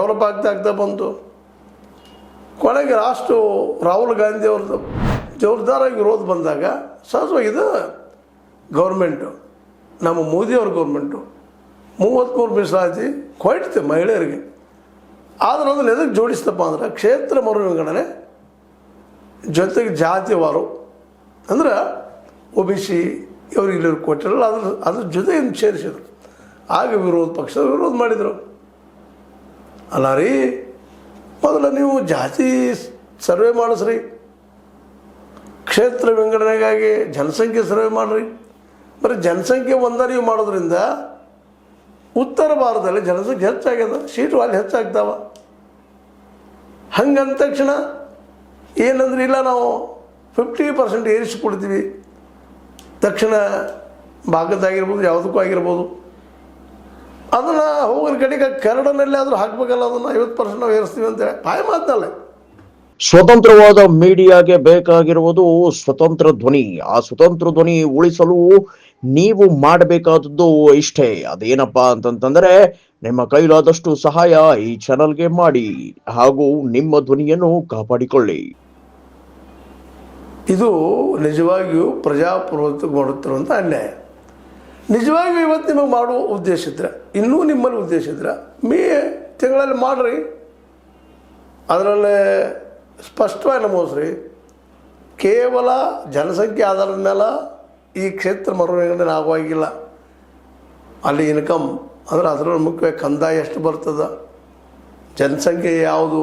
Develop ಆಗ್ತಾ ಬಂತು. ಕೊನೆಗೆ ರಾಹುಲ್ ಗಾಂಧಿ ಅವ್ರದ್ದು ಜೋರ್ದಾರಾಗಿ ವಿರೋಧ ಬಂದಾಗ ಸಹಜವಾಗಿ ಇದು ಗೌರ್ಮೆಂಟು, ನಮ್ಮ ಮೋದಿಯವ್ರ ಗೌರ್ಮೆಂಟು 33 ಮೀಸಲಾತಿ ಕೊಡ್ತೆ ಮಹಿಳೆಯರಿಗೆ. ಆದರೆ ಅದನ್ನು ಎದಕ್ಕೆ ಜೋಡಿಸ್ತಪ್ಪ ಅಂದ್ರೆ ಕ್ಷೇತ್ರ ಮರು ವಿಂಗಡಣೆ ಜೊತೆಗೆ ಜಾತಿವಾರು ಅಂದ್ರೆ OBC ಅವ್ರಿಗೆ ಇಲ್ಲಿ ಕೊಟ್ಟಿರಲ್ಲ, ಅದ್ರ ಜೊತೆ ಸೇರಿಸಿದ್ರು. ಆಗ ವಿರೋಧ ಪಕ್ಷದ ವಿರೋಧ ಮಾಡಿದರು. ಅಲ್ಲ ರೀ, ಮೊದಲು ನೀವು ಜಾತಿ ಸರ್ವೆ ಮಾಡಿಸ್ರಿ, ಕ್ಷೇತ್ರ ವಿಂಗಡಣೆಗಾಗಿ ಜನಸಂಖ್ಯೆ ಸರ್ವೆ ಮಾಡಿರಿ. ಬರೀ ಜನಸಂಖ್ಯೆ ಒಂದ ನೀವು ಮಾಡೋದ್ರಿಂದ ಉತ್ತರ ಭಾರತದಲ್ಲಿ ಜನಸಂಖ್ಯೆ ಹೆಚ್ಚಾಗ್ಯದ, ಸೀಟು ಅಲ್ಲಿ ಹೆಚ್ಚಾಗ್ತಾವ. ಹಂಗಂದ ತಕ್ಷಣ ಏನಂದ್ರೆ ಇಲ್ಲ ನಾವು 50% ಏರಿಸಿಕೊಡ್ತೀವಿ, ದಕ್ಷಿಣ ಭಾಗದಾಗಿರ್ಬೋದು ಯಾವುದಕ್ಕೂ ಆಗಿರ್ಬೋದು, ಅದನ್ನು ಹೋಗೋರ ಕಡೆಗೆ ಕನ್ನಡನಲ್ಲಿ ಆದರೂ ಹಾಕಬೇಕಲ್ಲ, ಅದನ್ನು 50% ನಾವು ಏರಿಸ್ತೀವಿ ಅಂತೇಳಿ ಪಾಯ ಮಾತಲ್ಲ. ಸ್ವತಂತ್ರವಾದ ಮೀಡಿಯಾಗೆ ಬೇಕಾಗಿರುವುದು ಸ್ವತಂತ್ರ ಧ್ವನಿ. ಆ ಸ್ವತಂತ್ರ ಧ್ವನಿ ಉಳಿಸಲು ನೀವು ಮಾಡಬೇಕಾದದ್ದು ಇಷ್ಟೇ. ಅದೇನಪ್ಪಾ ಅಂತಂತಂದ್ರೆ ನಿಮ್ಮ ಕೈಲಾದಷ್ಟು ಸಹಾಯ ಈ ಚಾನಲ್ಗೆ ಮಾಡಿ ಹಾಗೂ ನಿಮ್ಮ ಧ್ವನಿಯನ್ನು ಕಾಪಾಡಿಕೊಳ್ಳಿ. ಇದು ನಿಜವಾಗಿಯೂ ಪ್ರಜಾಪ್ರಭುತ್ವ ಮಾಡುತ್ತಿರುವಂಥ ಅನ್ಯಾಯ. ನಿಜವಾಗಿಯೂ ಇವತ್ತು ನಿಮಗೆ ಮಾಡುವ ಉದ್ದೇಶ ಇದ್ರೆ, ಇನ್ನೂ ನಿಮ್ಮಲ್ಲಿ ಉದ್ದೇಶ ಇದ್ರೆ ಮೇ ತಿಂಗಳಲ್ಲಿ ಮಾಡಿರಿ. ಅದರಲ್ಲೇ ಸ್ಪಷ್ಟವಾಗಿ ನಮೂಸ್ರಿ, ಕೇವಲ ಜನಸಂಖ್ಯೆ ಆಧಾರದ ಮೇಲೆ ಈ ಕ್ಷೇತ್ರ ಮರು ವಿಂಗಡಣೆ ಆಗುವಾಗಿಲ್ಲ. ಅಲ್ಲಿ ಇನ್ಕಮ್ ಅಂದರೆ ಅದರಲ್ಲಿ ಮುಖ್ಯವಾಗಿ ಕಂದಾಯ ಎಷ್ಟು ಬರ್ತದೆ, ಜನಸಂಖ್ಯೆ ಯಾವುದು,